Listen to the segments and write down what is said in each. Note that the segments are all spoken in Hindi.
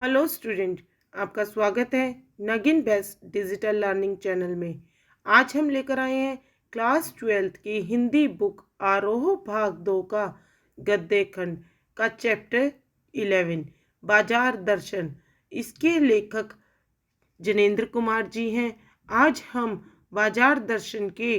हेलो स्टूडेंट, आपका स्वागत है Nageen best digital learning channel में। आज हम लेकर आए हैं क्लास 12th की हिंदी बुक आरोह भाग 2 का गद्य खंड का चैप्टर 11 बाजार दर्शन। इसके लेखक जनेंद्र कुमार जी हैं। आज हम बाजार दर्शन के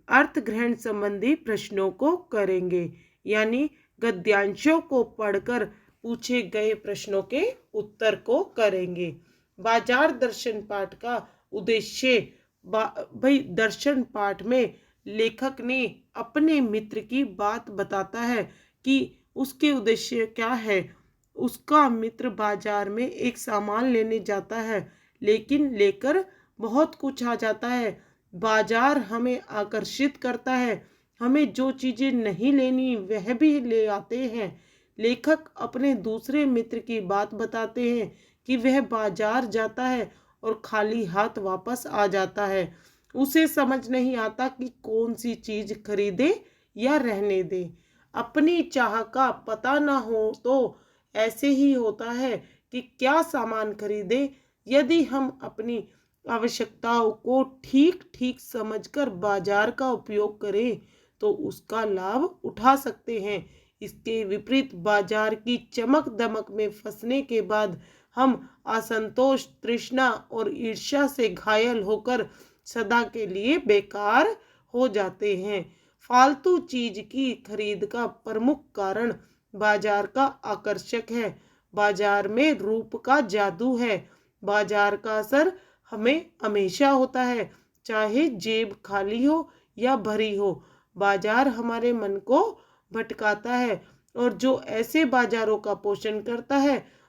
अर्थ ग्रहण संबंधी प्रश्नों को करेंगे, यानी गद्यांशों को पढ़कर पूछे गए प्रश्नों के उत्तर को करेंगे। बाजार दर्शन पाठ का उद्देश्य भाई दर्शन पाठ में लेखक ने अपने मित्र की बात बताता है कि उसके उद्देश्य क्या है। उसका मित्र बाजार में एक सामान लेने जाता है, लेकिन लेकर बहुत कुछ आ जाता है। बाजार हमें आकर्षित करता है, हमें जो चीज़ें नहीं लेनी वह भी ले आते हैं। लेखक अपने दूसरे मित्र की बात बताते हैं कि वह बाजार जाता है और खाली हाथ वापस आ जाता है। उसे समझ नहीं आता कि कौन सी चीज़ खरीदे या रहने दे। अपनी चाह का पता ना हो तो ऐसे ही होता है कि क्या सामान खरीदे। यदि हम अपनी आवश्यकताओं को ठीक ठीक समझकर बाजार का उपयोग करें तो उसका लाभ उठा सकते हैं। इसके विपरीत बाजार की चमक दमक में फंसने के बाद हम असंतोष, तृष्णा और ईर्ष्या से घायल होकर सदा के लिए बेकार हो जाते हैं। फालतू चीज की खरीद का प्रमुख कारण बाजार का आकर्षक है। बाजार में रूप का जादू है। बाजार का असर हमें हमेशा होता है, चाहे जेब खाली हो या भरी हो। बाजार हमारे मन को भटकाता है, और जो ऐसे बाजारों का पोषण करता है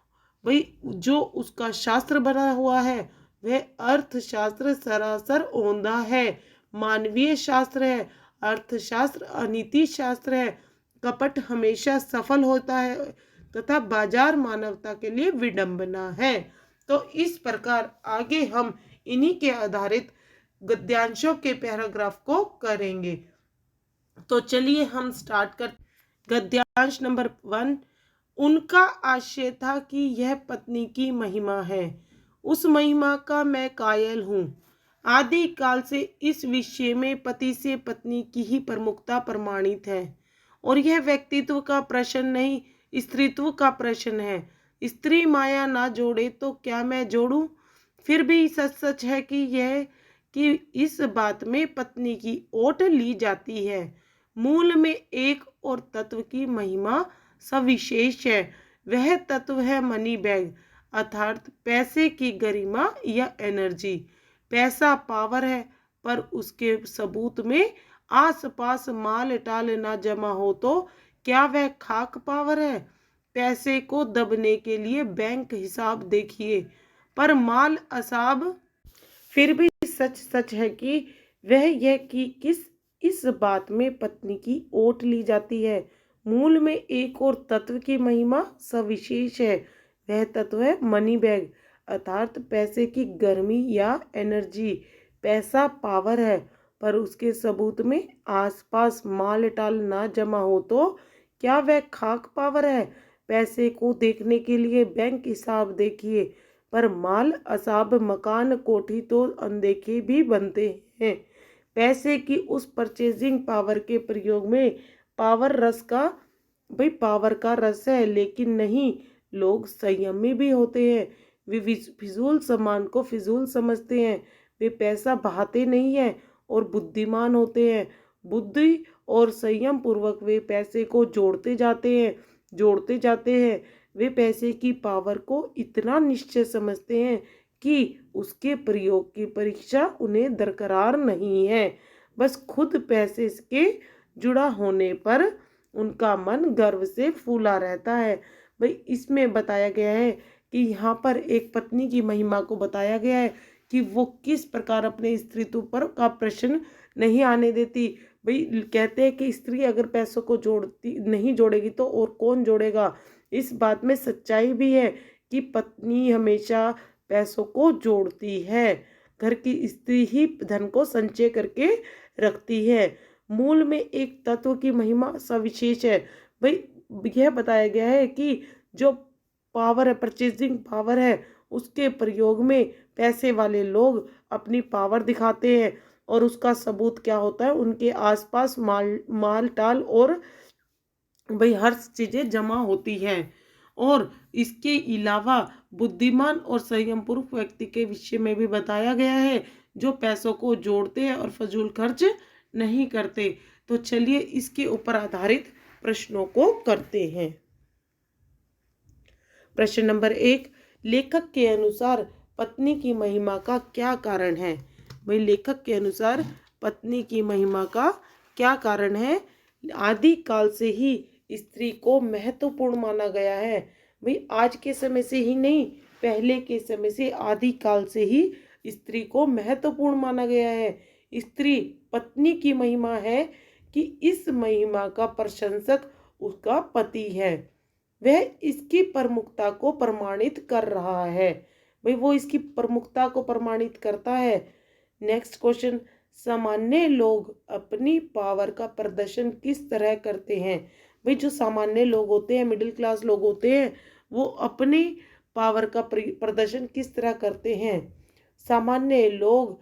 भाई जो उसका शास्त्र बना हुआ है वह अर्थशास्त्र सरासर औंधा है, मानवीय शास्त्र है। अर्थशास्त्र अनीति शास्त्र है। कपट हमेशा सफल होता है तथा बाजार मानवता के लिए विडंबना है। तो इस प्रकार आगे हम इन्हीं के आधारित गद्यांशों के पैराग्राफ को करेंगे। तो चलिए हम स्टार्ट कर। गद्यांश नंबर 1। उनका आशय था कि यह पत्नी की महिमा है, उस महिमा का मैं कायल हूँ। आदि काल से इस विषय में पति से पत्नी की ही प्रमुखता प्रमाणित है, और यह व्यक्तित्व का प्रश्न नहीं, स्त्रीत्व का प्रश्न है। स्त्री माया ना जोड़े तो क्या मैं जोड़ूं? फिर भी सच सच है कि इस बात में पत्नी की ओट ली जाती है। मूल में एक और तत्व की महिमा सविशेष है। वह तत्व है मनी बैग, अर्थात पैसे की गरिमा या एनर्जी। पैसा पावर है, पर उसके सबूत में आसपास माल टाल ना जमा हो तो क्या वह खाक पावर है? पैसे को दबने के लिए बैंक हिसाब देखिए, पर माल असाब। फिर भी सच सच है कि वह यह कि किस इस बात में पत्नी की ओट ली जाती है। मूल में एक और तत्व की महिमा सविशेष है। वह तत्व है मनी बैग, अर्थात पैसे की गर्मी या एनर्जी। पैसा पावर है, पर उसके सबूत में आसपास माल टाल ना जमा हो तो क्या वह खाक पावर है? पैसे को देखने के लिए बैंक हिसाब देखिए, पर माल असाब मकान कोठी तो अनदेखे भी बनते हैं। पैसे की उस परचेजिंग पावर के प्रयोग में पावर का रस है, लेकिन नहीं, लोग संयमी भी होते हैं। वे फिजूल सामान को फिजूल समझते हैं। वे पैसा बहाते नहीं हैं और बुद्धिमान होते हैं। बुद्धि और संयम पूर्वक वे पैसे को जोड़ते जाते हैं। वे पैसे की पावर को इतना निश्चय समझते हैं कि उसके प्रयोग की परीक्षा उन्हें दरकार नहीं है। बस खुद पैसे के जुड़ा होने पर उनका मन गर्व से फूला रहता है। भाई इसमें बताया गया है कि यहाँ पर एक पत्नी की महिमा को बताया गया है कि वो किस प्रकार अपने स्त्रीत्व पर का प्रश्न नहीं आने देती। भाई कहते हैं कि स्त्री अगर पैसों को नहीं जोड़ेगी तो और कौन जोड़ेगा। इस बात में सच्चाई भी है कि पत्नी हमेशा पैसों को जोड़ती है। घर की स्त्री ही धन को संचय करके रखती है। मूल में एक तत्व की महिमा सविशेष है। भाई यह बताया गया है कि जो पावर है, परचेजिंग पावर है, उसके प्रयोग में पैसे वाले लोग अपनी पावर दिखाते हैं और उसका सबूत क्या होता है, उनके आसपास माल टाल और भाई हर चीज़ें जमा होती हैं। और इसके अलावा बुद्धिमान और संयमपूर्वक व्यक्ति के विषय में भी बताया गया है, जो पैसों को जोड़ते हैं और फजूल खर्च नहीं करते। तो चलिए इसके ऊपर आधारित प्रश्नों को करते हैं। प्रश्न नंबर 1, लेखक के अनुसार पत्नी की महिमा का क्या कारण है? भाई लेखक के अनुसार पत्नी की महिमा का क्या कारण है? आदि काल से ही स्त्री को महत्वपूर्ण माना गया है। भाई आज के समय से ही नहीं, पहले के समय से, आदि काल से ही स्त्री को महत्वपूर्ण माना गया है। स्त्री पत्नी की महिमा है कि इस महिमा का प्रशंसक उसका पति है, वह इसकी प्रमुखता को प्रमाणित कर रहा है। भाई वो इसकी प्रमुखता को प्रमाणित करता है। नेक्स्ट क्वेश्चन, सामान्य लोग अपनी पावर का प्रदर्शन किस तरह करते हैं? भाई जो सामान्य लोग होते हैं, मिडिल क्लास लोग होते हैं, वो अपनी पावर का प्रदर्शन किस तरह करते हैं? सामान्य लोग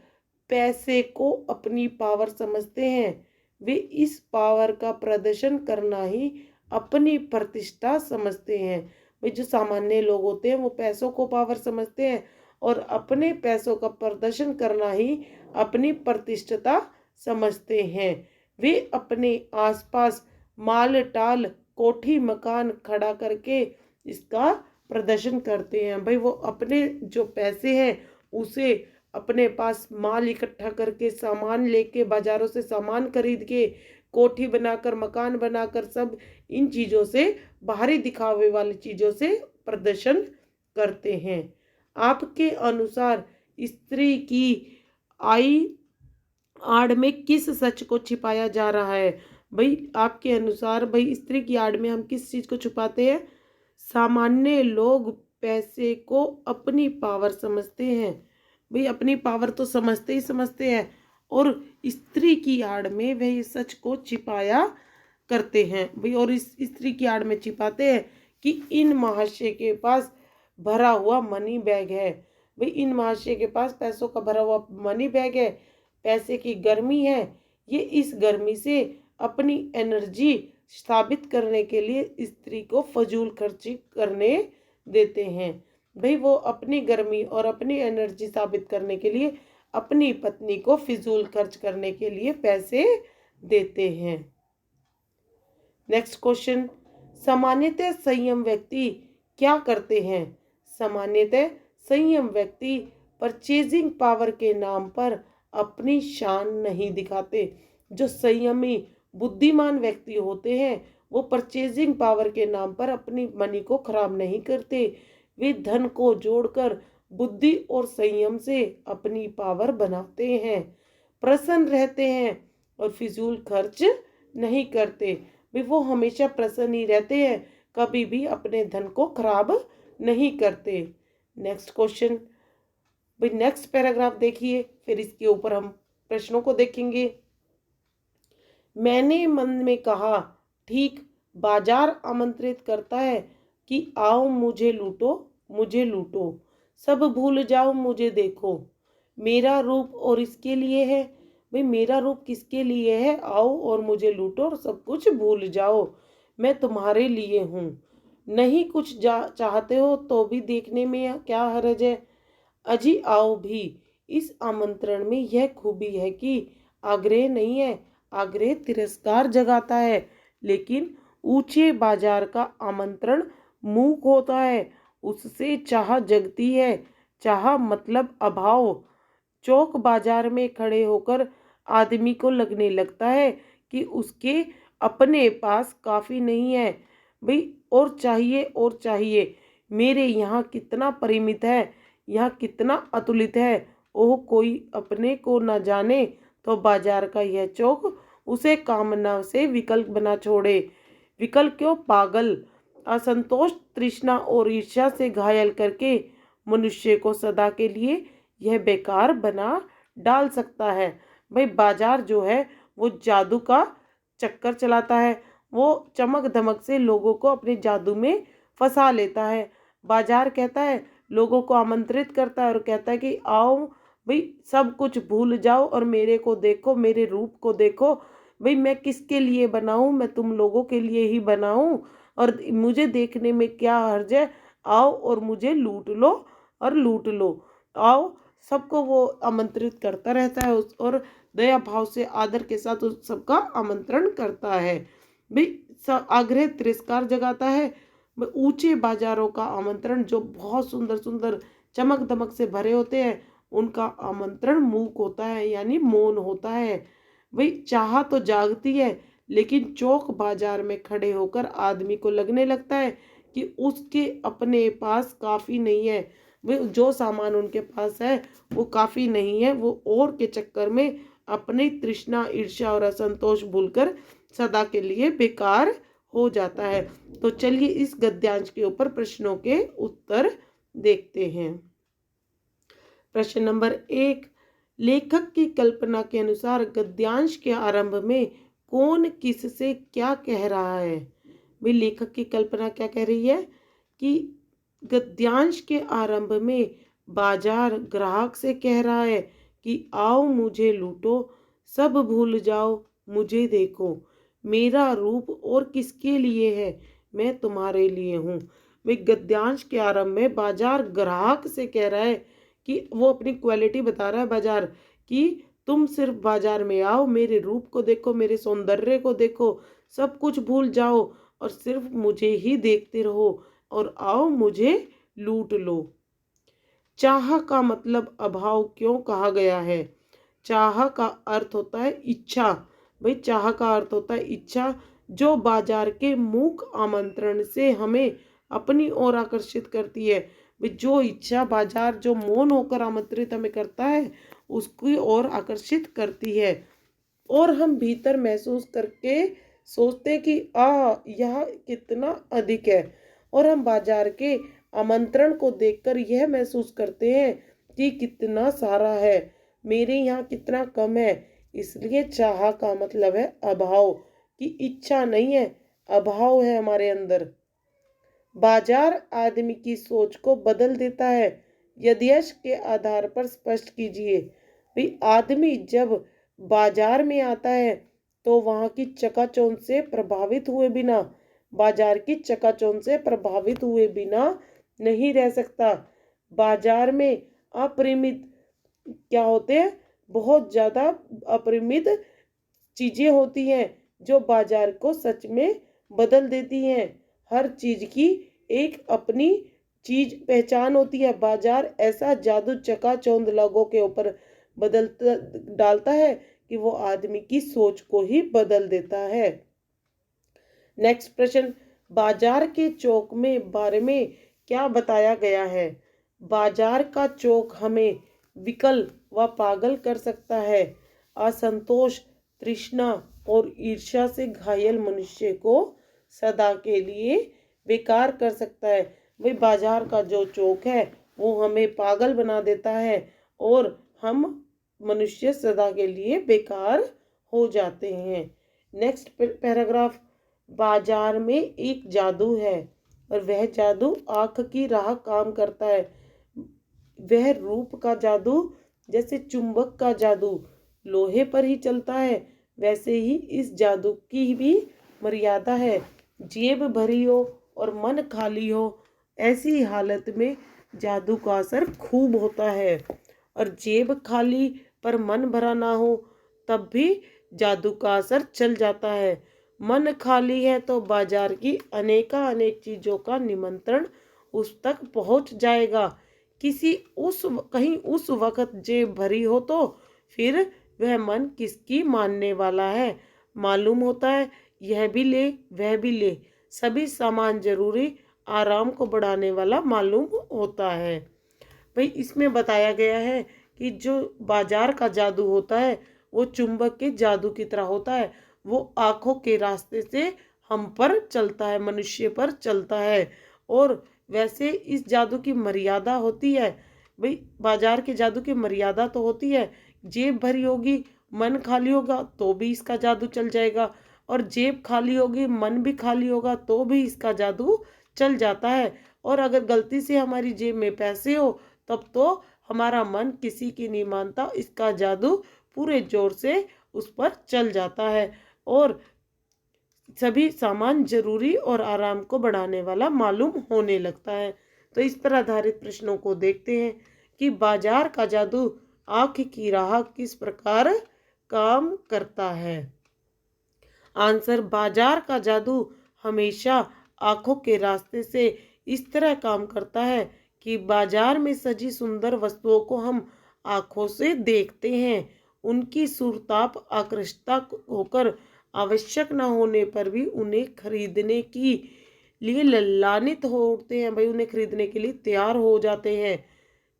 पैसे को अपनी पावर समझते हैं। वे इस पावर का प्रदर्शन करना ही अपनी प्रतिष्ठा समझते हैं। भाई जो सामान्य लोग होते हैं वो पैसों को पावर समझते हैं और अपने पैसों का प्रदर्शन करना ही अपनी प्रतिष्ठा समझते हैं। वे अपने आसपास माल टाल, कोठी मकान खड़ा करके इसका प्रदर्शन करते हैं। भाई वो अपने जो पैसे हैं उसे अपने पास माल इकट्ठा करके, सामान लेके, बाजारों से सामान खरीद के, कोठी बनाकर, मकान बनाकर, सब इन चीज़ों से, बाहरी दिखावे वाली चीज़ों से प्रदर्शन करते हैं। आपके अनुसार स्त्री की आई आड़ में किस सच को छिपाया जा रहा है? भाई आपके अनुसार भाई स्त्री की आड़ में हम किस चीज़ को छुपाते हैं? सामान्य लोग पैसे को अपनी पावर समझते हैं। भाई अपनी पावर तो समझते ही समझते हैं और स्त्री की आड़ में वह इस सच को छिपाया करते हैं। भाई और इस स्त्री की आड़ में छिपाते हैं कि इन महाशय के पास भरा हुआ मनी बैग है। भाई इन महाशय के पास पैसों का भरा हुआ मनी बैग है, पैसे की गर्मी है, ये इस गर्मी से अपनी एनर्जी साबित करने के लिए स्त्री को फजूल खर्ची करने देते हैं। भाई वो अपनी गर्मी और अपनी एनर्जी साबित करने के लिए अपनी पत्नी को फिजूल खर्च करने के लिए पैसे देते हैं। नेक्स्ट क्वेश्चन, सामान्यतः संयम व्यक्ति क्या करते हैं? सामान्यतः संयम व्यक्ति परचेजिंग पावर के नाम पर अपनी शान नहीं दिखाते। जो संयमी बुद्धिमान व्यक्ति होते हैं वो परचेजिंग पावर के नाम पर अपनी मनी को खराब नहीं करते। वे धन को जोड़कर बुद्धि और संयम से अपनी पावर बनाते हैं, प्रसन्न रहते हैं और फिजूल खर्च नहीं करते। वे वो हमेशा प्रसन्न ही रहते हैं, कभी भी अपने धन को खराब नहीं करते। नेक्स्ट क्वेश्चन, भाई नेक्स्ट पैराग्राफ देखिए, फिर इसके ऊपर हम प्रश्नों को देखेंगे। मैंने मन में कहा, ठीक बाजार आमंत्रित करता है कि आओ मुझे लूटो, मुझे लूटो, सब भूल जाओ मुझे देखो। मेरा रूप और इसके लिए है। भाई मेरा रूप किसके लिए है? आओ और मुझे लूटो और सब कुछ भूल जाओ, मैं तुम्हारे लिए हूँ। नहीं कुछ चाहते हो तो भी देखने में क्या हर्ज है? अजी आओ भी। इस आमंत्रण में यह खूबी है कि आग्रह नहीं है, आग्रह तिरस्कार जगाता है, लेकिन ऊंचे बाजार का आमंत्रण मूक होता है, उससे चाह जगती है। चाह मतलब अभाव। चौक बाजार में खड़े होकर आदमी को लगने लगता है कि उसके अपने पास काफ़ी नहीं है। भाई और चाहिए और चाहिए। मेरे यहाँ कितना परिमित है, यहाँ कितना अतुलित है। ओह कोई अपने को न जाने तो बाजार का यह चौक उसे कामना से विकल बना छोड़े। विकल क्यों? पागल। असंतोष, तृष्णा और ईर्ष्या से घायल करके मनुष्य को सदा के लिए यह बेकार बना डाल सकता है। भाई बाजार जो है वो जादू का चक्कर चलाता है, वो चमक धमक से लोगों को अपने जादू में फंसा लेता है। बाजार कहता है, लोगों को आमंत्रित करता है और कहता है कि आओ भाई, सब कुछ भूल जाओ और मेरे को देखो, मेरे रूप को देखो। भाई मैं किसके लिए बनाऊं, मैं तुम लोगों के लिए ही बनाऊं, और मुझे देखने में क्या हर्ज है। आओ और मुझे लूट लो और लूट लो। आओ, सबको वो आमंत्रित करता रहता है और दया भाव से आदर के साथ उस सबका आमंत्रण करता है। भाई आग्रह तिरस्कार जगाता है। ऊंचे बाजारों का आमंत्रण, जो बहुत सुंदर सुंदर चमक दमक से भरे होते हैं, उनका आमंत्रण मूक होता है, यानी मौन होता है। वही चाह तो जागती है, लेकिन चौक बाजार में खड़े होकर आदमी को लगने लगता है कि उसके अपने पास काफ़ी नहीं है। वे जो सामान उनके पास है वो काफ़ी नहीं है। वो और के चक्कर में अपनी तृष्णा, ईर्ष्या और असंतोष भूलकर सदा के लिए बेकार हो जाता है। तो चलिए इस गद्यांश के ऊपर प्रश्नों के उत्तर देखते हैं। प्रश्न नंबर 1, लेखक की कल्पना के अनुसार गद्यांश के आरंभ में कौन किससे क्या कह रहा है। भाई लेखक की कल्पना क्या कह रही है कि गद्यांश के आरंभ में बाजार ग्राहक से कह रहा है कि आओ मुझे लूटो, सब भूल जाओ, मुझे देखो, मेरा रूप और किसके लिए है, मैं तुम्हारे लिए हूँ। वे गद्यांश के आरंभ में बाजार ग्राहक से कह रहा है कि वो अपनी क्वालिटी बता रहा है बाजार, कि तुम सिर्फ बाजार में आओ, मेरे रूप को देखो, मेरे सौंदर्य को देखो, सब कुछ भूल जाओ और सिर्फ मुझे ही देखते रहो और आओ मुझे लूट लो। चाह का मतलब अभाव क्यों कहा गया है। चाह का अर्थ होता है इच्छा। भाई चाह का अर्थ होता है इच्छा, जो बाजार के मूक आमंत्रण से हमें अपनी ओर आकर्षित करती है। भाई जो इच्छा बाजार जो मौन होकर आमंत्रित हमें करता है, उसकी ओर आकर्षित करती है, और हम भीतर महसूस करके सोचते कि यह कितना अधिक है, और हम बाजार के आमंत्रण को देखकर यह महसूस करते हैं कि कितना सारा है, मेरे यहाँ कितना कम है। इसलिए चाह का मतलब है अभाव, की इच्छा नहीं है, अभाव है हमारे अंदर। बाजार आदमी की सोच को बदल देता है। यद्यश के आधार पर स्पष्ट कीजिए। भाई आदमी जब बाजार में आता है तो वहाँ की चकाचौंध से प्रभावित हुए बिना, बाजार की चकाचौंध से प्रभावित हुए बिना नहीं रह सकता। बाजार में अपरिमित क्या होते हैं, बहुत ज़्यादा अपरिमित चीज़ें होती हैं जो बाजार को सच में बदल देती हैं। हर चीज़ की एक अपनी चीज पहचान होती है। बाजार ऐसा जादू चकाचौंध लोगों के ऊपर बदलता डालता है कि वो आदमी की सोच को ही बदल देता है। नेक्स्ट प्रश्न, बाजार के चौक में बारे में क्या बताया गया है। बाजार का चौक हमें विकल व पागल कर सकता है। असंतोष, तृष्णा और ईर्ष्या से घायल मनुष्य को सदा के लिए बेकार कर सकता है। वही बाजार का जो चौक है वो हमें पागल बना देता है और हम मनुष्य सदा के लिए बेकार हो जाते हैं। नेक्स्ट पैराग्राफ, बाजार में एक जादू है और वह जादू आँख की राह काम करता है। वह रूप का जादू, जैसे चुंबक का जादू लोहे पर ही चलता है, वैसे ही इस जादू की भी मर्यादा है। जेब भरी हो और मन खाली हो, ऐसी हालत में जादू का असर खूब होता है, और जेब खाली पर मन भरा ना हो तब भी जादू का असर चल जाता है। मन खाली है तो बाजार की अनेक चीज़ों का निमंत्रण उस तक पहुंच जाएगा। कहीं उस वक्त जेब भरी हो तो फिर वह मन किसकी मानने वाला है। मालूम होता है यह भी ले वह भी ले, सभी सामान जरूरी आराम को बढ़ाने वाला मालूम होता है। भाई इसमें बताया गया है कि जो बाजार का जादू होता है वो चुंबक के जादू की तरह होता है। वो आँखों के रास्ते से हम पर चलता है, मनुष्य पर चलता है, और वैसे इस जादू की मर्यादा होती है। भाई बाजार के जादू की मर्यादा तो होती है, जेब भरी होगी मन खाली होगा तो भी इसका जादू चल जाएगा, और जेब खाली होगी मन भी खाली होगा तो भी इसका जादू चल जाता है। और अगर गलती से हमारी जेब में पैसे हो तब तो हमारा मन किसी की नहीं मानता, इसका जादू पूरे जोर से उस पर चल जाता है और सभी सामान जरूरी और आराम को बढ़ाने वाला मालूम होने लगता है। तो इस पर आधारित प्रश्नों को देखते हैं कि बाजार का जादू आंख की राह किस प्रकार काम करता है। आंसर, बाजार का जादू हमेशा आंखों के रास्ते से इस तरह काम करता है कि बाजार में सजी सुंदर वस्तुओं को हम आंखों से देखते हैं, उनकी सुरताप आकर्षता होकर आवश्यक न होने पर भी उन्हें खरीदने की लिए ललान्वित हो उठते हैं, भाई उन्हें खरीदने के लिए तैयार हो जाते हैं।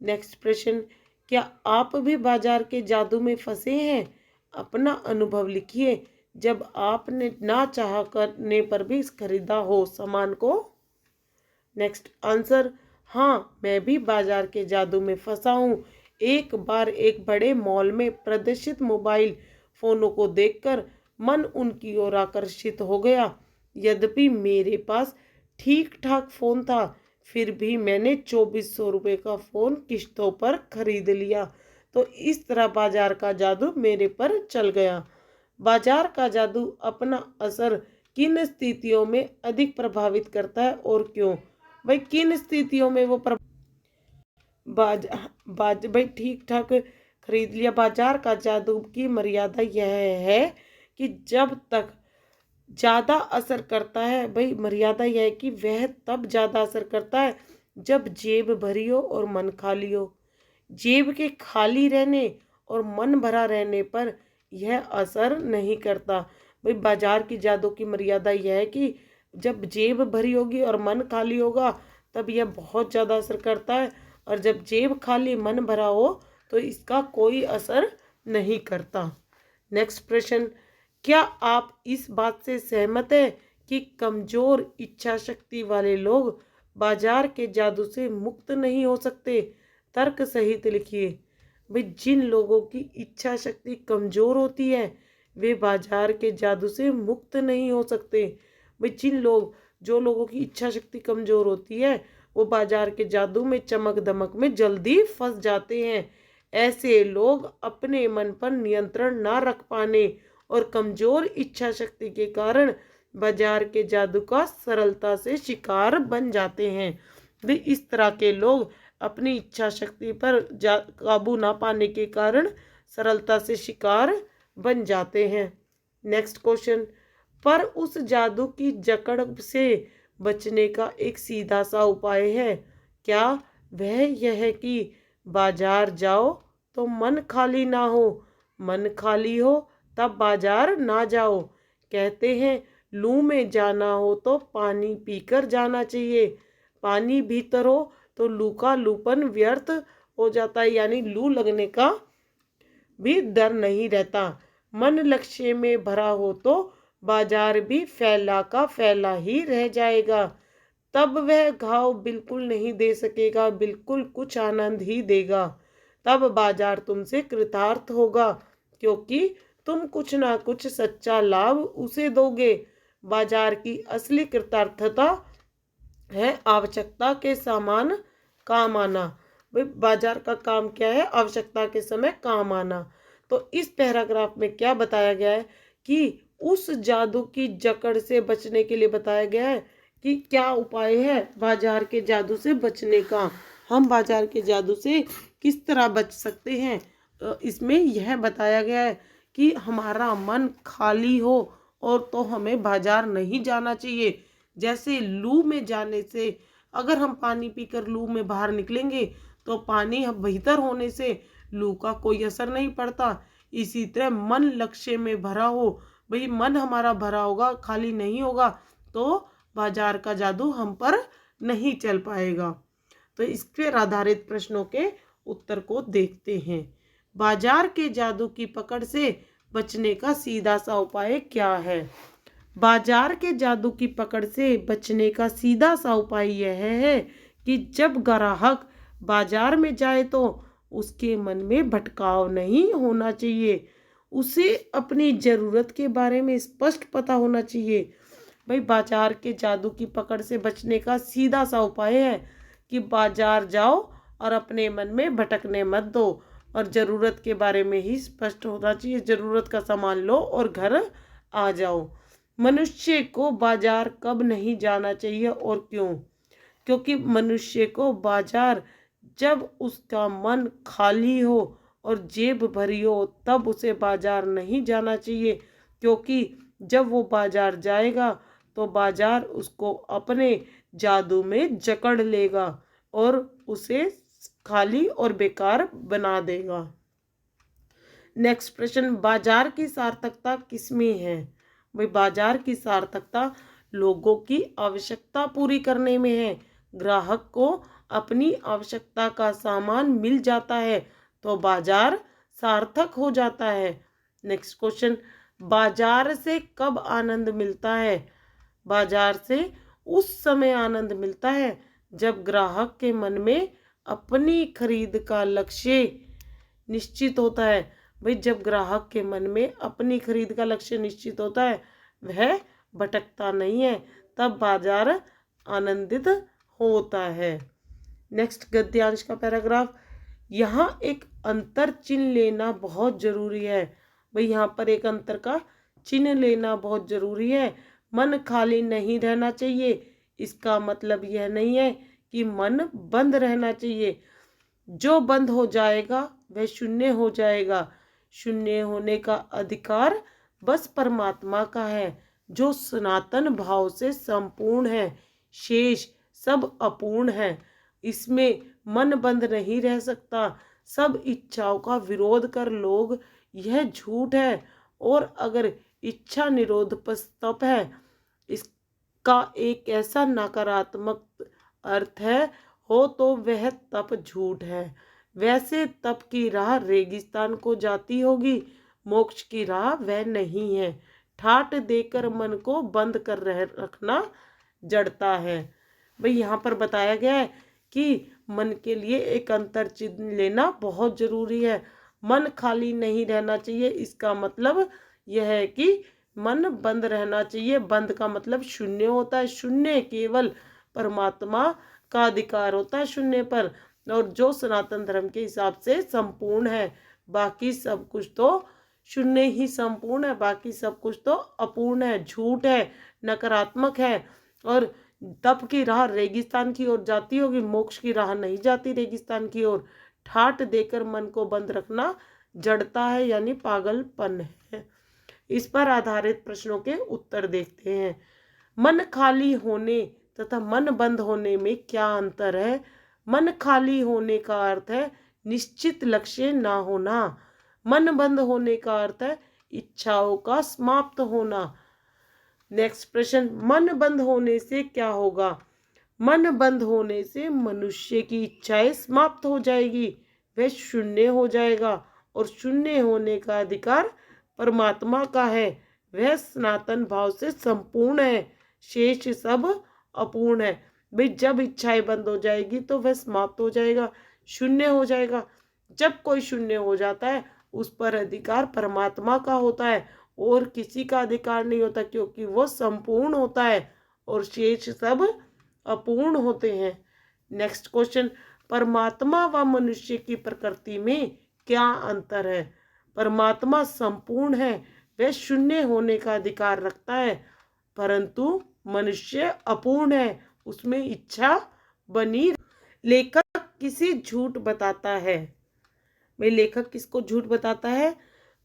नेक्स्ट प्रश्न, क्या आप भी बाजार के जादू में फंसे हैं? अपना अनुभव लिखिए जब आपने ना चाह करने पर भी खरीदा हो सामान को। नेक्स्ट आंसर, हाँ मैं भी बाजार के जादू में फंसा हूँ। एक बार एक बड़े मॉल में प्रदर्शित मोबाइल फोनों को देखकर मन उनकी ओर आकर्षित हो गया। यद्यपि मेरे पास ठीक ठाक फोन था, फिर भी मैंने 2400 रुपये का फ़ोन किश्तों पर खरीद लिया। तो इस तरह बाजार का जादू मेरे पर चल गया। बाजार का जादू अपना असर किन स्थितियों में अधिक प्रभावित करता है और क्यों? भाई किन स्थितियों में वो भाई ठीक ठाक खरीद लिया। बाजार का जादू की मर्यादा यह है कि जब तक ज़्यादा असर करता है, भाई मर्यादा यह है कि वह तब ज़्यादा असर करता है जब जेब भरी हो और मन खाली हो। जेब के खाली रहने और मन भरा रहने पर यह असर नहीं करता। भाई बाजार की जादू की मर्यादा यह है कि जब जेब भरी होगी और मन खाली होगा तब यह बहुत ज़्यादा असर करता है, और जब जेब खाली मन भरा हो तो इसका कोई असर नहीं करता। नेक्स्ट प्रश्न, क्या आप इस बात से सहमत हैं कि कमज़ोर इच्छा शक्ति वाले लोग बाजार के जादू से मुक्त नहीं हो सकते? तर्क सहित लिखिए। भाई जिन लोगों की इच्छा शक्ति कमज़ोर होती है वे बाजार के जादू से मुक्त नहीं हो सकते। भाई जो लोगों की इच्छा शक्ति कमज़ोर होती है वो बाजार के जादू में चमक दमक में जल्दी फंस जाते हैं। ऐसे लोग अपने मन पर नियंत्रण ना रख पाने और कमज़ोर इच्छा शक्ति के कारण बाजार के जादू का सरलता से शिकार बन जाते हैं। वे इस तरह के लोग अपनी इच्छा शक्ति पर काबू ना पाने के कारण सरलता से शिकार बन जाते हैं। नेक्स्ट क्वेश्चन, पर उस जादू की जकड़ से बचने का एक सीधा सा उपाय है। क्या वह यह है कि बाजार जाओ तो मन खाली ना हो, मन खाली हो तब बाजार ना जाओ। कहते हैं लू में जाना हो तो पानी पीकर जाना चाहिए, पानी भीतर हो तो लू का लूपन व्यर्थ हो जाता है, यानी लू लगने का भी डर नहीं रहता। मन लक्ष्य में भरा हो तो बाजार भी फैला का फैला ही रह जाएगा, तब वह घाव बिल्कुल नहीं दे सकेगा, बिल्कुल कुछ आनंद ही देगा। तब बाजार तुमसे कृतार्थ होगा क्योंकि तुम कुछ ना कुछ सच्चा लाभ उसे दोगे। बाजार की असली कृतार्थता है आवश्यकता के सामान काम आना। भाई बाजार का काम क्या है? आवश्यकता के समय काम आना। तो इस पैराग्राफ में क्या बताया गया है कि उस जादू की जकड़ से बचने के लिए बताया गया है कि क्या उपाय है बाजार के जादू से बचने का। हम बाजार के जादू से किस तरह बच सकते हैं, इसमें यह बताया गया है कि हमारा मन खाली हो और तो हमें बाजार नहीं जाना चाहिए। जैसे लू में जाने से, अगर हम पानी पीकर लू में बाहर निकलेंगे तो पानी भीतर होने से लू का कोई असर नहीं पड़ता। इसी तरह मन लक्ष्य में भरा हो, भाई मन हमारा भरा होगा, खाली नहीं होगा तो बाजार का जादू हम पर नहीं चल पाएगा। तो इस पर आधारित प्रश्नों के उत्तर को देखते हैं। बाजार के जादू की पकड़ से बचने का सीधा सा उपाय क्या है? बाजार के जादू की पकड़ से बचने का सीधा सा उपाय यह है कि जब ग्राहक बाजार में जाए तो उसके मन में भटकाव नहीं होना चाहिए, उसे अपनी ज़रूरत के बारे में स्पष्ट पता होना चाहिए। भाई बाजार के जादू की पकड़ से बचने का सीधा सा उपाय है कि बाजार जाओ और अपने मन में भटकने मत दो और ज़रूरत के बारे में ही स्पष्ट होना चाहिए। ज़रूरत का सामान लो और घर आ जाओ। मनुष्य को बाजार कब नहीं जाना चाहिए और क्यों? क्योंकि मनुष्य को बाजार जब उसका मन खाली हो और जेब भरी हो तब उसे बाजार नहीं जाना चाहिए, क्योंकि जब वो बाजार जाएगा तो बाजार उसको अपने जादू में जकड़ लेगा और उसे खाली और बेकार बना देगा। नेक्स्ट प्रश्न, बाजार की सार्थकता किसमें है? भाई बाजार की सार्थकता लोगों की आवश्यकता पूरी करने में है। ग्राहक को अपनी आवश्यकता का सामान मिल जाता है तो बाजार सार्थक हो जाता है। नेक्स्ट क्वेश्चन, बाजार से कब आनंद मिलता है? बाजार से उस समय आनंद मिलता है जब ग्राहक के मन में अपनी खरीद का लक्ष्य निश्चित होता है। भाई जब ग्राहक के मन में अपनी खरीद का लक्ष्य निश्चित होता है, वह भटकता नहीं है, तब बाजार आनंदित होता है। नेक्स्ट गद्यांश का पैराग्राफ, यहाँ एक अंतर चिन्ह लेना बहुत जरूरी है। भाई यहाँ पर एक अंतर का चिन्ह लेना बहुत जरूरी है। मन खाली नहीं रहना चाहिए, इसका मतलब यह नहीं है कि मन बंद रहना चाहिए। जो बंद हो जाएगा वह शून्य हो जाएगा। शून्य होने का अधिकार बस परमात्मा का है, जो सनातन भाव से संपूर्ण है। शेष सब अपूर्ण है। इसमें मन बंद नहीं रह सकता। सब इच्छाओं का विरोध कर लोग यह झूठ है, और अगर इच्छा निरोध तप है, इसका एक ऐसा नकारात्मक अर्थ है हो तो वह तप झूठ है। वैसे तप की राह रेगिस्तान को जाती होगी, मोक्ष की राह वह नहीं है। ठाट देकर मन को बंद कर रखना जड़ता है। भाई यहाँ पर बताया गया है कि मन के लिए एक अंतर चिन्ह लेना बहुत जरूरी है। मन खाली नहीं रहना चाहिए, इसका मतलब यह है कि मन बंद रहना चाहिए। बंद का मतलब शून्य होता है। शून्य केवल परमात्मा का अधिकार होता है शून्य पर, और जो सनातन धर्म के हिसाब से संपूर्ण है। बाकी सब कुछ तो शून्य ही संपूर्ण है, बाकी सब कुछ तो अपूर्ण है, झूठ है, नकारात्मक है। और तप की राह रेगिस्तान की ओर जाती होगी, मोक्ष की राह नहीं जाती रेगिस्तान की ओर। ठाट देकर मन को बंद रखना जड़ता है, यानी पागलपन है। इस पर आधारित प्रश्नों के उत्तर देखते हैं। मन खाली होने तथा मन बंद होने में क्या अंतर है? मन खाली होने का अर्थ है निश्चित लक्ष्य ना होना। मन बंद होने का अर्थ है इच्छाओं का समाप्त होना। नेक्स्ट प्रश्न, मन बंद होने से क्या होगा? मन बंद होने से मनुष्य की इच्छाएं समाप्त हो जाएगी, वह शून्य हो जाएगा, और शून्य होने का अधिकार परमात्मा का है। वह सनातन भाव से संपूर्ण है, शेष सब अपूर्ण है। भाई जब इच्छाएं बंद हो जाएगी तो वह समाप्त हो जाएगा, शून्य हो जाएगा। जब कोई शून्य हो जाता है उस पर अधिकार परमात्मा का होता है और किसी का अधिकार नहीं होता, क्योंकि वो संपूर्ण होता है और शेष सब अपूर्ण होते हैं। नेक्स्ट क्वेश्चन, परमात्मा व मनुष्य की प्रकृति में क्या अंतर है? परमात्मा संपूर्ण है, वह शून्य होने का अधिकार रखता है, परंतु मनुष्य अपूर्ण है, उसमें इच्छा बनी। लेखक किसे झूठ बताता है? भाई लेखक किसको झूठ बताता है?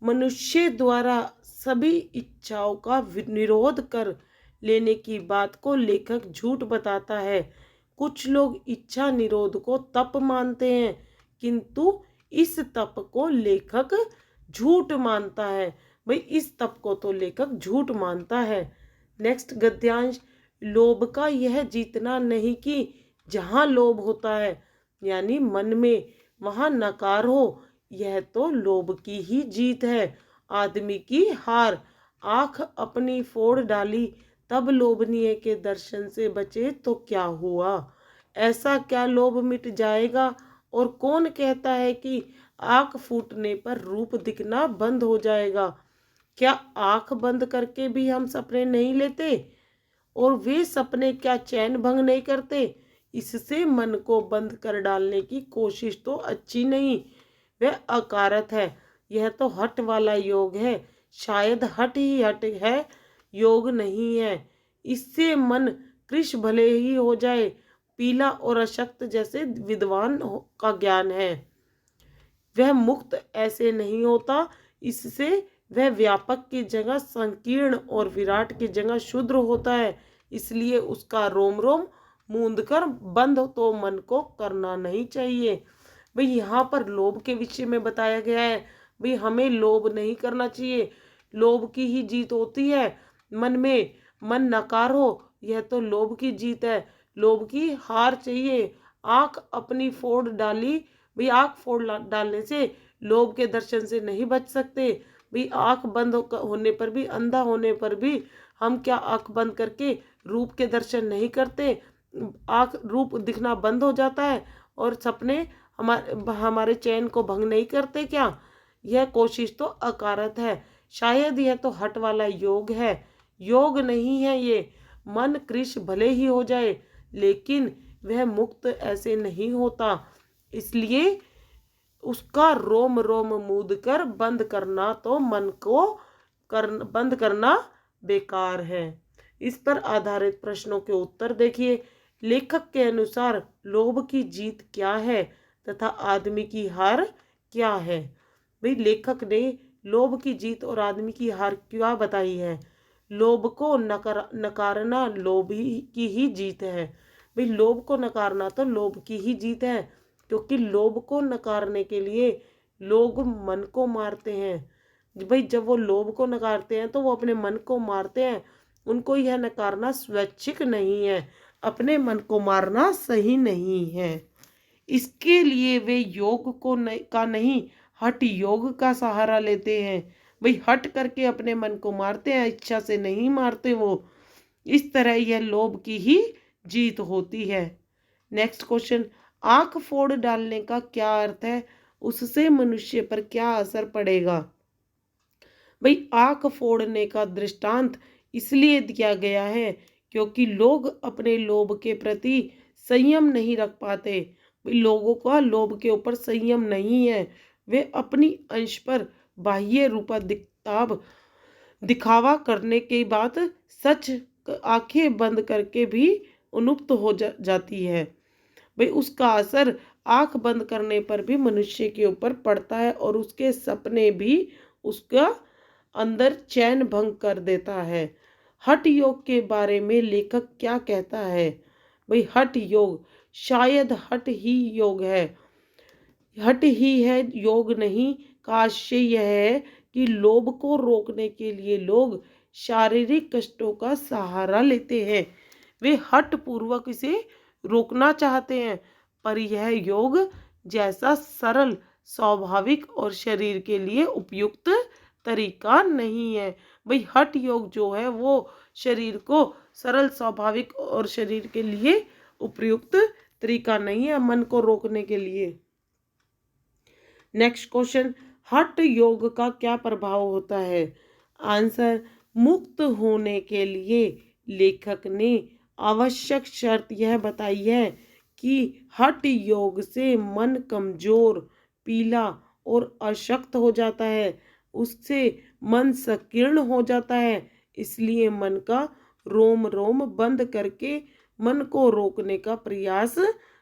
मनुष्य द्वारा सभी इच्छाओं का निरोध कर लेने की बात को लेखक झूठ बताता है। कुछ लोग इच्छा निरोध को तप मानते हैं, किंतु इस तप को लेखक झूठ मानता है। भाई इस तप को तो लेखक झूठ मानता है। नेक्स्ट गद्यांश, लोभ का यह जीतना नहीं कि जहाँ लोभ होता है यानी मन में, वहाँ नकार हो, यह तो लोभ की ही जीत है, आदमी की हार। आँख अपनी फोड़ डाली तब लोभनीय के दर्शन से बचे तो क्या हुआ? ऐसा क्या लोभ मिट जाएगा? और कौन कहता है कि आँख फूटने पर रूप दिखना बंद हो जाएगा? क्या आँख बंद करके भी हम सपने नहीं लेते? और वे सपने क्या चैन भंग नहीं करते। इससे मन को बंद कर डालने की कोशिश तो अच्छी नहीं, वह अकारत है। यह तो हठ वाला योग है, शायद हठ ही हठ है, योग नहीं है। इससे मन कृश भले ही हो जाए, पीला और अशक्त जैसे विद्वान का ज्ञान है, वह मुक्त ऐसे नहीं होता। इससे वह व्यापक की जगह संकीर्ण और विराट की जगह शुद्र होता है। इसलिए उसका रोम रोम मूंद कर बंद तो मन को करना नहीं चाहिए। भाई यहाँ पर लोभ के विषय में बताया गया है। भाई हमें लोभ नहीं करना चाहिए, लोभ की ही जीत होती है। मन में मन नकार हो, यह तो लोभ की जीत है, लोभ की हार चाहिए। आंख अपनी फोड़ डाली, भाई आंख फोड़ डालने से लोभ के दर्शन से नहीं बच सकते। भाई आंख बंद होने पर भी, अंधा होने पर भी हम क्या आंख बंद करके रूप के दर्शन नहीं करते। आंख रूप दिखना बंद हो जाता है और सपने हमारे चैन को भंग नहीं करते क्या। यह कोशिश तो अकारत है, शायद यह तो हट वाला योग है, योग नहीं है ये। मन कृश भले ही हो जाए, लेकिन वह मुक्त ऐसे नहीं होता। इसलिए उसका रोम रोम मूद कर बंद करना तो मन को बंद करना बेकार है। इस पर आधारित प्रश्नों के उत्तर देखिए। लेखक के अनुसार लोभ की जीत क्या है तथा आदमी की हार क्या है। भाई लेखक ने लोभ की जीत और आदमी की हार क्या बताई है। लोभ को नकारना लोभ की ही जीत है। भाई लोभ को नकारना तो लोभ की ही जीत है, क्योंकि लोभ को नकारने के लिए लोग मन को मारते हैं। भाई जब वो लोभ को नकारते हैं तो वो अपने मन को मारते हैं। उनको यह नकारना स्वैच्छिक नहीं है, अपने मन को मारना सही नहीं है। इसके लिए वे योग को का नहीं, हठ योग का सहारा लेते हैं। भाई हट करके अपने मन को मारते हैं, इच्छा से नहीं मारते वो। इस तरह यह लोभ की ही जीत होती है। नेक्स्ट क्वेश्चन, आंख फोड़ डालने का क्या अर्थ है, उससे मनुष्य पर क्या असर पड़ेगा। भाई आंख फोड़ने का दृष्टांत इसलिए दिया गया है क्योंकि लोग अपने लोभ के प्रति संयम नहीं रख पाते। लोगों का लोभ के ऊपर संयम नहीं है, वे अपनी अंश पर बाह्य रूपा दिखावा करने के बाद सच आंखें बंद करके भी उन्मुक्त हो जाती है। भाई उसका असर आंख बंद करने पर भी मनुष्य के ऊपर पड़ता है और उसके सपने भी उसका अंदर चैन भंग कर देता है। हठ योग के बारे में लेखक क्या कहता है। भाई हठ योग शायद हठ ही योग है, हठ ही है, योग नहीं। का आशय यह है कि लोभ को रोकने के लिए लोग शारीरिक कष्टों का सहारा लेते हैं। वे हठ पूर्वक इसे रोकना चाहते हैं, पर यह योग जैसा सरल, स्वाभाविक और शरीर के लिए उपयुक्त तरीका नहीं है। भाई हठ योग जो है वो शरीर को सरल, स्वाभाविक और शरीर के लिए उपयुक्त तरीका नहीं है मन को रोकने के लिए। नेक्स्ट क्वेश्चन, हठ योग का क्या प्रभाव होता है। आंसर, मुक्त होने के लिए लेखक ने आवश्यक शर्त यह बताई है कि हठ योग से मन कमजोर, पीला और अशक्त हो जाता है, उससे मन संकीर्ण हो जाता है। इसलिए मन का रोम रोम बंद करके मन को रोकने का प्रयास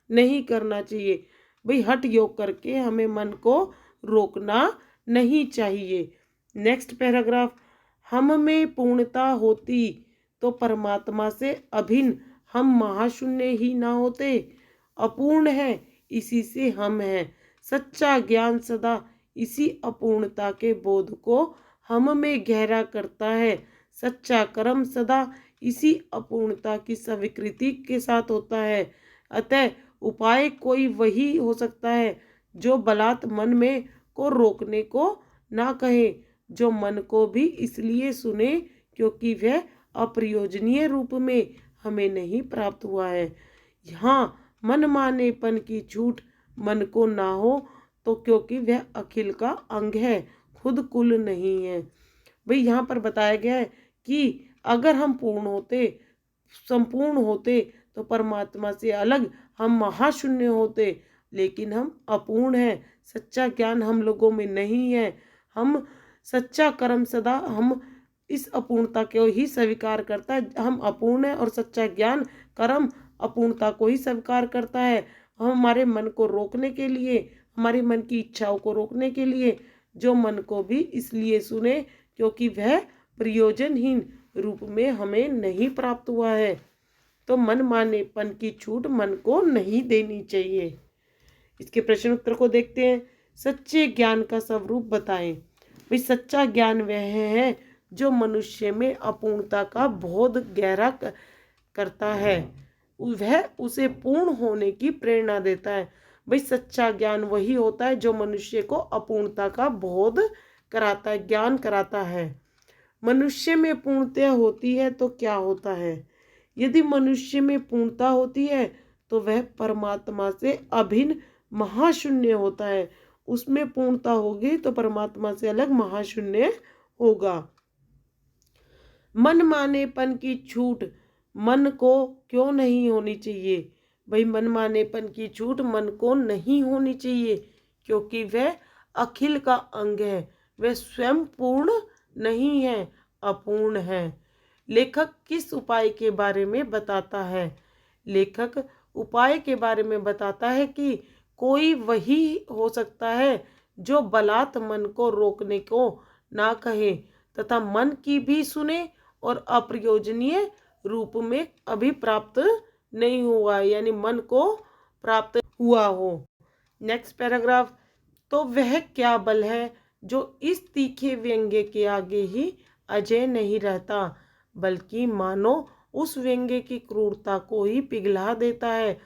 नहीं करना चाहिए। भाई हठ योग करके हमें मन को रोकना नहीं चाहिए। नेक्स्ट पैराग्राफ, हम में पूर्णता होती तो परमात्मा से अभिन्न हम महाशून्य ही ना होते। अपूर्ण है, इसी से हम हैं। सच्चा ज्ञान सदा इसी अपूर्णता के बोध को हम में गहरा करता है। सच्चा कर्म सदा इसी अपूर्णता की स्वीकृति के साथ होता है। अतः उपाय कोई वही हो सकता है जो बलात् मन में को रोकने को ना कहे, जो मन को भी इसलिए सुने क्योंकि वह अप्रयोजनीय रूप में हमें नहीं प्राप्त हुआ है। यहाँ मनमानेपन की छूट मन को ना हो तो क्योंकि वह अखिल का अंग है, खुद कुल नहीं है। भाई यहाँ पर बताया गया है कि अगर हम पूर्ण होते संपूर्ण होते तो परमात्मा से अलग हम महाशून्य होते, लेकिन हम अपूर्ण हैं। सच्चा ज्ञान हम लोगों में नहीं है। हम सच्चा कर्म सदा हम इस अपूर्णता को ही स्वीकार करता है। हम अपूर्ण है और सच्चा ज्ञान कर्म अपूर्णता को ही स्वीकार करता है। हम हमारे मन को रोकने के लिए, हमारे मन की इच्छाओं को रोकने के लिए, जो मन को भी इसलिए सुने क्योंकि वह प्रयोजनहीन रूप में हमें नहीं प्राप्त हुआ है, तो मन मानेपन की छूट मन को नहीं देनी चाहिए। इसके प्रश्न उत्तर को देखते हैं। सच्चे ज्ञान का स्वरूप बताएं। भाई सच्चा ज्ञान वह है जो मनुष्य में अपूर्णता का बोध गहरा करता है, वह उसे पूर्ण होने की प्रेरणा देता है। भाई सच्चा ज्ञान वही होता है जो मनुष्य को अपूर्णता का बोध कराता है, ज्ञान कराता है। मनुष्य में पूर्णता होती है तो क्या होता है? यदि मनुष्य में पूर्णता होती है तो वह परमात्मा से अभिन्न महाशून्य होता है। उसमें पूर्णता होगी तो परमात्मा से अलग महाशून्य होगा। मन मानेपन की छूट मन को क्यों नहीं होनी चाहिए? भाई मन मानेपन की छूट मन को नहीं होनी चाहिए क्योंकि वह अखिल का अंग है, वह स्वयं पूर्ण नहीं है, अपूर्ण है। लेखक किस उपाय के बारे में बताता है? लेखक उपाय के बारे में बताता है कि कोई वही हो सकता है जो बलात् मन को रोकने को ना कहे तथा मन की भी सुने और अप्रयोजनीय रूप में अभी प्राप्त नहीं हुआ, यानी मन को प्राप्त हुआ हो। Next paragraph. तो वह क्या बल है जो इस तीखे व्यंग्य के आगे ही अजय नहीं रहता, बल्कि मानो उस व्यंग्य की क्रूरता को ही पिघला देता है।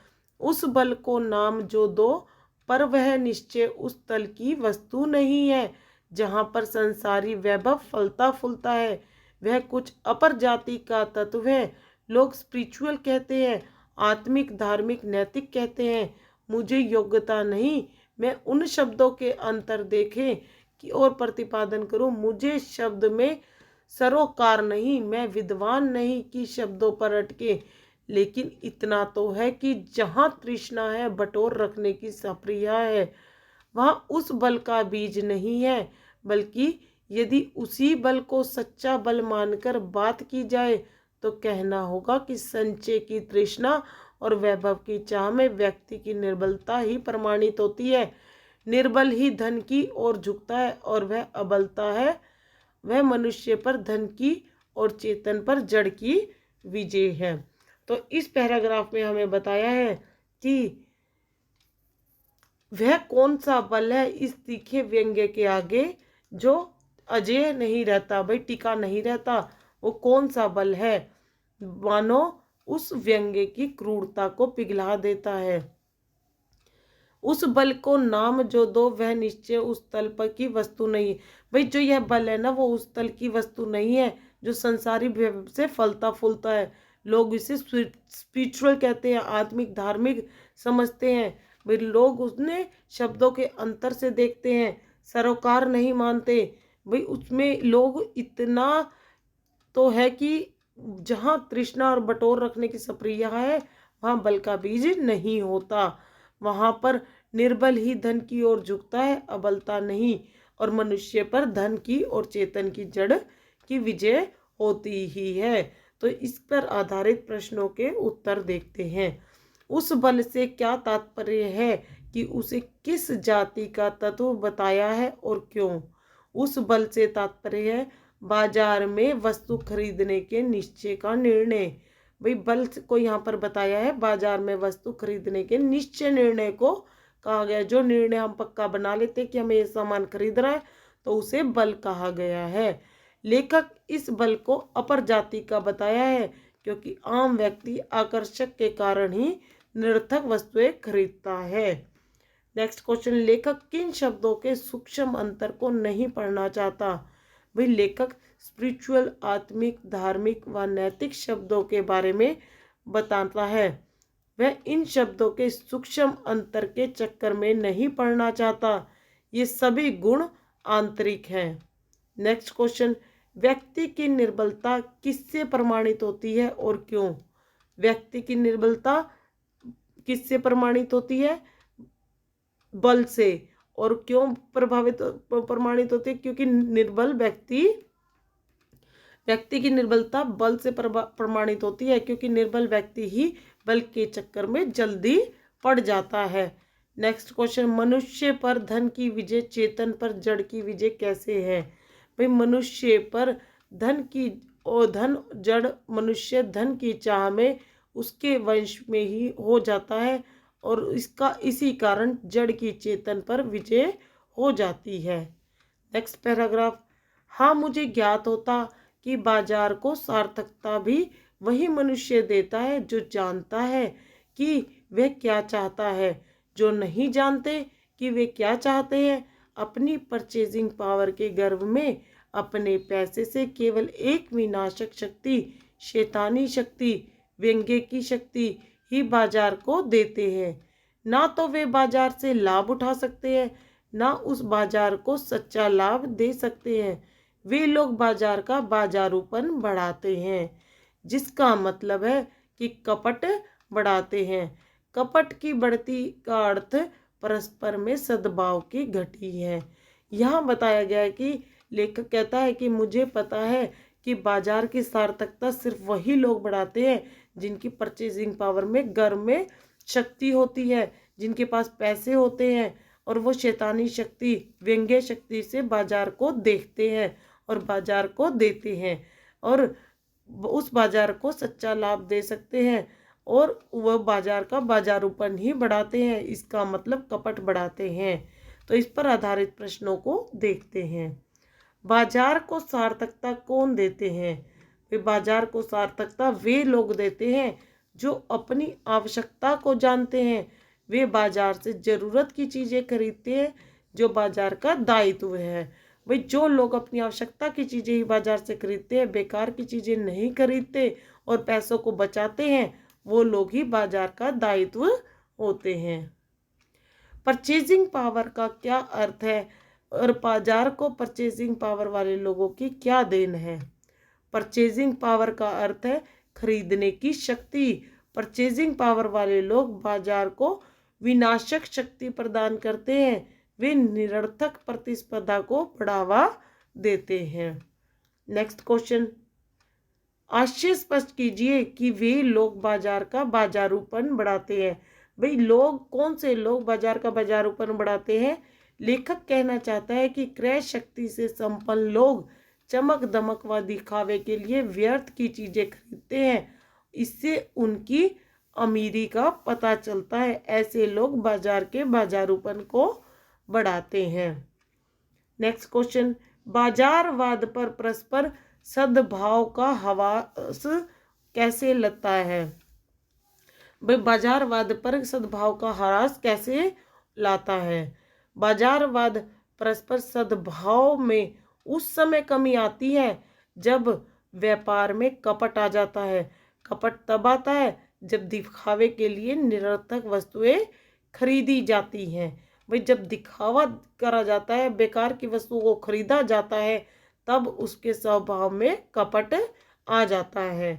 उस बल को नाम जो दो, पर वह निश्चय उस तल की वस्तु नहीं है जहाँ पर संसारी वैभव फलता फूलता है। वह कुछ अपर जाति का तत्व है। लोग स्पिरिचुअल कहते हैं, आत्मिक, धार्मिक, नैतिक कहते हैं। मुझे योग्यता नहीं मैं उन शब्दों के अंतर देखे कि और प्रतिपादन करूं। मुझे शब्द में सरोकार नहीं, मैं विद्वान नहीं कि शब्दों पर अटके, लेकिन इतना तो है कि जहाँ तृष्णा है बटोर रखने की सप्रिया है, वहाँ उस बल का बीज नहीं है, बल्कि यदि उसी बल को सच्चा बल मानकर बात की जाए तो कहना होगा कि संचय की तृष्णा और वैभव की चाह में व्यक्ति की निर्बलता ही प्रमाणित होती है। निर्बल ही धन की ओर झुकता है और वह अबलता है, वह मनुष्य पर धन की और चेतन पर जड़ की विजय है। तो इस पैराग्राफ में हमें बताया है कि वह कौन सा बल है इस तीखे व्यंग्य के आगे जो अजय नहीं रहता, भाई टिका नहीं रहता। वो कौन सा बल है? मानो उस व्यंग्य की क्रूरता को पिघला देता है। उस बल को नाम जो दो, वह निश्चय उस तल पर की वस्तु नहीं। भाई जो यह बल है ना, वो उस तल की वस्तु नहीं है जो संसारी वैभव से फलता फूलता है। लोग इसे स्पिरिचुअल कहते हैं, आत्मिक, धार्मिक समझते हैं। भाई लोग उसने शब्दों के अंतर से देखते हैं, सरोकार नहीं मानते। भाई उसमें लोग इतना तो है कि जहाँ तृष्णा और बटोर रखने की सप्रिया है वहाँ बल का बीज नहीं होता। वहाँ पर निर्बल ही धन की ओर झुकता है, अबलता नहीं, और मनुष्य पर धन की और चेतन की जड़ की विजय होती ही है। तो इस पर आधारित प्रश्नों के उत्तर देखते हैं। उस बल से क्या तात्पर्य है कि उसे किस जाति का तत्व बताया है और क्यों? उस बल से तात्पर्य है बाजार में वस्तु खरीदने के निश्चय का निर्णय। भाई बल को यहाँ पर बताया है बाजार में वस्तु खरीदने के निश्चय निर्णय को कहा गया। जो निर्णय हम पक्का बना लेते कि हमें ये सामान खरीदना है तो उसे बल कहा गया है। लेखक इस बल को अपर जाति का बताया है क्योंकि आम व्यक्ति आकर्षक के कारण ही निरर्थक वस्तुएं खरीदता है। Next question. लेखक किन शब्दों के सूक्ष्म अंतर को नहीं पढ़ना चाहता? भाई लेखक स्पिरिचुअल, आत्मिक, धार्मिक व नैतिक शब्दों के बारे में बताता है। वह इन शब्दों के सूक्ष्म अंतर के चक्कर में नहीं पढ़ना चाहता। ये सभी गुण आंतरिक हैं। Next question. व्यक्ति की निर्बलता किससे प्रमाणित होती है और क्यों? व्यक्ति की निर्बलता किससे प्रमाणित होती है? बल से। और क्यों प्रमाणित होती है? क्योंकि निर्बल व्यक्ति की निर्बलता बल से प्रमाणित होती है, क्योंकि निर्बल व्यक्ति ही बल के चक्कर में जल्दी पड़ जाता है। नेक्स्ट क्वेश्चन, मनुष्य पर धन की विजय चेतन पर जड़ की विजय कैसे है? भाई मनुष्य पर धन जड़ मनुष्य धन की चाह में उसके वंश में ही हो जाता है और इसी कारण जड़ की चेतन पर विजय हो जाती है। नेक्स्ट पैराग्राफ, हाँ मुझे ज्ञात होता कि बाजार को सार्थकता भी वही मनुष्य देता है जो जानता है कि वह क्या चाहता है। जो नहीं जानते कि वे क्या चाहते हैं, अपनी परचेजिंग पावर के गर्व में अपने पैसे से केवल एक विनाशक शक्ति, शैतानी शक्ति, व्यंग्य की शक्ति ही बाजार को देते हैं। ना तो वे बाजार से लाभ उठा सकते हैं, ना उस बाजार को सच्चा लाभ दे सकते हैं। वे लोग बाजार का बाजारूपन बढ़ाते हैं, जिसका मतलब है कि कपट बढ़ाते हैं। कपट की बढ़ती का अर्थ परस्पर में सद्भाव की घटी है। यहाँ बताया गया है कि लेखक कहता है कि मुझे पता है कि बाजार की सार्थकता सिर्फ वही लोग बढ़ाते हैं जिनकी परचेजिंग पावर में गर्व में शक्ति होती है, जिनके पास पैसे होते हैं और वो शैतानी शक्ति, व्यंग्य शक्ति से बाजार को देखते हैं और बाजार को देते हैं और उस बाजार को सच्चा लाभ दे सकते हैं और वह बाजार का बाजारूपन ही बढ़ाते हैं। इसका मतलब कपट बढ़ाते हैं। तो इस पर आधारित प्रश्नों को देखते हैं। बाजार को सार्थकता कौन देते हैं? वे बाजार को सार्थकता वे लोग देते हैं जो अपनी आवश्यकता को जानते हैं। वे बाजार से जरूरत की चीज़ें खरीदते हैं जो बाजार का दायित्व है। भाई जो लोग अपनी आवश्यकता की चीज़ें ही बाजार से खरीदते हैं, बेकार की चीज़ें नहीं खरीदते और पैसों को बचाते हैं, वो लोग ही बाजार का दायित्व होते हैं। परचेजिंग पावर का क्या अर्थ है और बाजार को परचेजिंग पावर वाले लोगों की क्या देन है? परचेजिंग पावर का अर्थ है खरीदने की शक्ति। परचेजिंग पावर वाले लोग बाजार को विनाशक शक्ति प्रदान करते हैं। वे निरर्थक प्रतिस्पर्धा को बढ़ावा देते हैं। नेक्स्ट क्वेश्चन, आशय स्पष्ट कीजिए कि वे लोग बाजार का बाजारूपन बढ़ाते हैं। भाई लोग कौन से लोग बाजार का बाजारूपन बढ़ाते हैं? लेखक कहना चाहता है कि क्रय शक्ति से संपन्न लोग चमक दमक व दिखावे के लिए व्यर्थ की चीजें खरीदते हैं। इससे उनकी अमीरी का पता चलता है। ऐसे लोग बाजार के बाजारूपन को बढ़ाते हैं। नेक्स्ट क्वेश्चन, बाजारवाद पर परस्पर सद्भाव का हवास कैसे लगता है? भाई बाजारवाद पर सद्भाव का ह्रास कैसे लाता है? बाजारवाद परस्पर सद्भाव में उस समय कमी आती है जब व्यापार में कपट आ जाता है। कपट तब आता है जब दिखावे के लिए निरर्थक वस्तुएं खरीदी जाती हैं। भाई जब दिखावा करा जाता है, बेकार की वस्तुओं को खरीदा जाता है, तब उसके स्वभाव में कपट आ जाता है।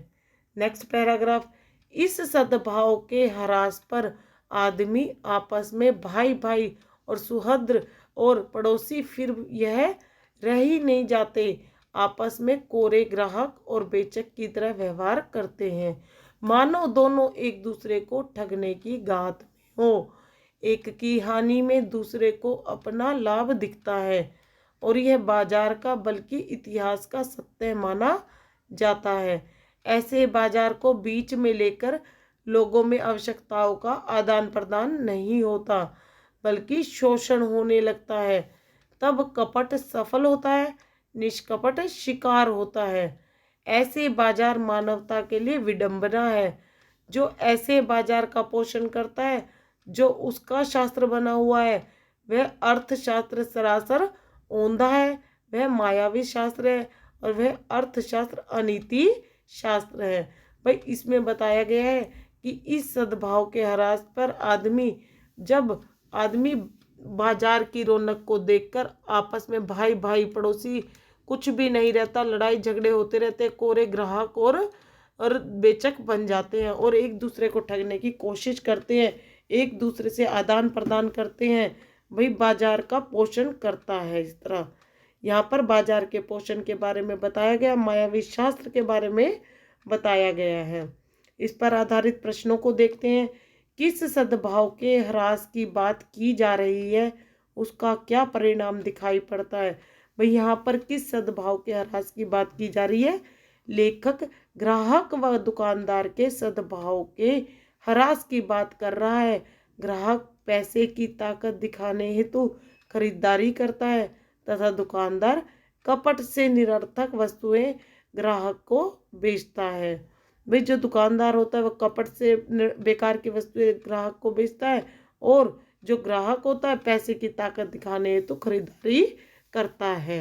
नेक्स्ट पैराग्राफ, इस सद्भाव के ह्रास पर आदमी आपस में भाई भाई और सुहृद और पड़ोसी फिर यह रह ही नहीं जाते, आपस में कोरे ग्राहक और बेचक की तरह व्यवहार करते हैं, मानो दोनों एक दूसरे को ठगने की गाहत में हो। एक की हानि में दूसरे को अपना लाभ दिखता है और यह बाजार का बल्कि इतिहास का सत्य माना जाता है। ऐसे बाजार को बीच में लेकर लोगों में आवश्यकताओं का आदान प्रदान नहीं होता, बल्कि शोषण होने लगता है। तब कपट सफल होता है, निष्कपट शिकार होता है। ऐसे बाजार मानवता के लिए विडंबना है। जो ऐसे बाजार का पोषण करता है, जो उसका शास्त्र बना हुआ है, वह अर्थशास्त्र सरासर औंधा है, वह मायावी शास्त्र है और वह अर्थशास्त्र अनीति शास्त्र है। भाई इसमें बताया गया है कि इस सद्भाव के ह्रास पर जब आदमी बाजार की रौनक को देखकर आपस में भाई भाई पड़ोसी कुछ भी नहीं रहता, लड़ाई झगड़े होते रहते, कोरे ग्राहक और और बेचक बन जाते हैं और एक दूसरे को ठगने की कोशिश करते हैं, एक दूसरे से आदान प्रदान करते हैं। भाई बाजार का पोषण करता है। इस तरह यहाँ पर बाजार के पोषण के बारे में बताया गया, मायावी शास्त्र के बारे में बताया गया है। इस पर आधारित प्रश्नों को देखते हैं। किस सद्भाव के ह्रास की बात की जा रही है, उसका क्या परिणाम दिखाई पड़ता है। भाई यहाँ पर किस सद्भाव के ह्रास की बात की जा रही है। लेखक ग्राहक व दुकानदार के सद्भाव के ह्रास की बात कर रहा है। ग्राहक पैसे की ताकत दिखाने हेतु खरीदारी करता है तथा दुकानदार कपट से निरर्थक वस्तुएं ग्राहक को बेचता है। भाई जो दुकानदार होता है वह कपट से बेकार की वस्तुएं ग्राहक को बेचता है और जो ग्राहक होता है पैसे की ताकत दिखाने हेतु खरीदारी करता है।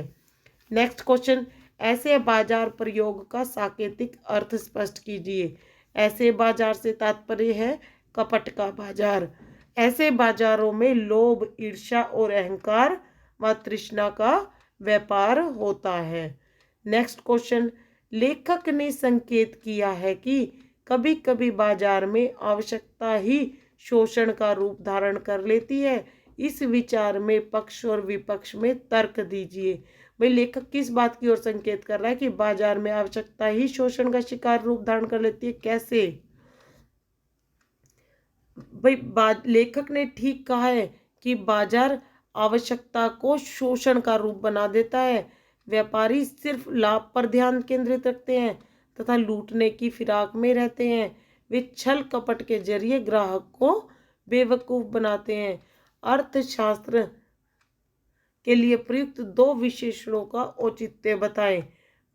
नेक्स्ट क्वेश्चन, ऐसे बाजार प्रयोग का सांकेतिक अर्थ स्पष्ट कीजिए। ऐसे बाजार से तात्पर्य है कपट का बाजार। ऐसे बाजारों में लोभ, ईर्ष्या और अहंकार व तृष्णा का व्यापार होता है। नेक्स्ट क्वेश्चन, लेखक ने संकेत किया है कि कभी कभी बाजार में आवश्यकता ही शोषण का रूप धारण कर लेती है। इस विचार में पक्ष और विपक्ष में तर्क दीजिए। भाई लेखक किस बात की ओर संकेत कर रहा है कि बाजार में आवश्यकता ही शोषण का शिकार रूप धारण कर लेती है। कैसे? भाई लेखक ने ठीक कहा है कि बाजार आवश्यकता को शोषण का रूप बना देता है। व्यापारी सिर्फ लाभ पर ध्यान केंद्रित रखते हैं तथा लूटने की फिराक में रहते हैं। वे छल कपट के जरिए ग्राहक को बेवकूफ बनाते हैं। अर्थशास्त्र के लिए प्रयुक्त दो विशेषणों का औचित्य बताएं।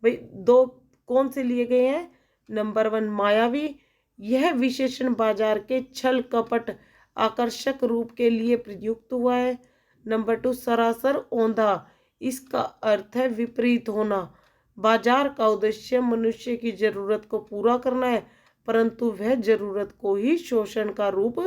भाई दो कौन से लिए गए हैं? नंबर 1 मायावी, यह विशेषण बाजार के छल कपट आकर्षक रूप के लिए प्रयुक्त हुआ है। नंबर 2 सरासर औंधा, इसका अर्थ है विपरीत होना। बाजार का उद्देश्य मनुष्य की जरूरत को पूरा करना है परंतु वह जरूरत को ही शोषण का रूप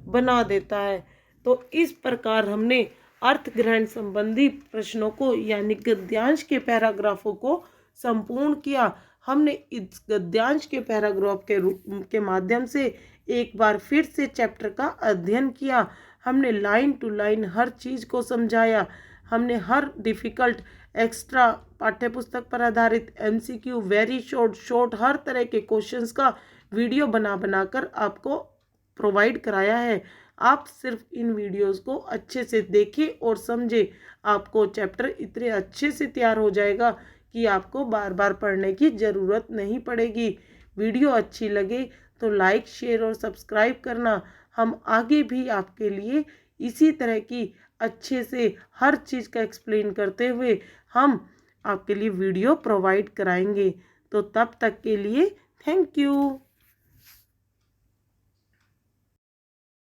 बना देता है। तो इस प्रकार हमने अर्थ ग्रहण संबंधी प्रश्नों को यानी गद्यांश के पैराग्राफों को संपूर्ण किया। हमने इस गद्यांश के पैराग्राफ के माध्यम से एक बार फिर से चैप्टर का अध्ययन किया। हमने लाइन टू लाइन हर चीज़ को समझाया। हमने हर डिफ़िकल्ट एक्स्ट्रा पाठ्यपुस्तक पर आधारित MCQ वेरी शॉर्ट हर तरह के क्वेश्चंस का वीडियो बनाकर आपको प्रोवाइड कराया है। आप सिर्फ इन वीडियोस को अच्छे से देखें और समझें। आपको चैप्टर इतने अच्छे से तैयार हो जाएगा कि आपको बार बार पढ़ने की ज़रूरत नहीं पड़ेगी। वीडियो अच्छी लगे तो लाइक, शेयर और सब्सक्राइब करना। हम आगे भी आपके लिए इसी तरह की अच्छे से हर चीज़ का एक्सप्लेन करते हुए हम आपके लिए वीडियो प्रोवाइड कराएंगे। तो तब तक के लिए थैंक यू।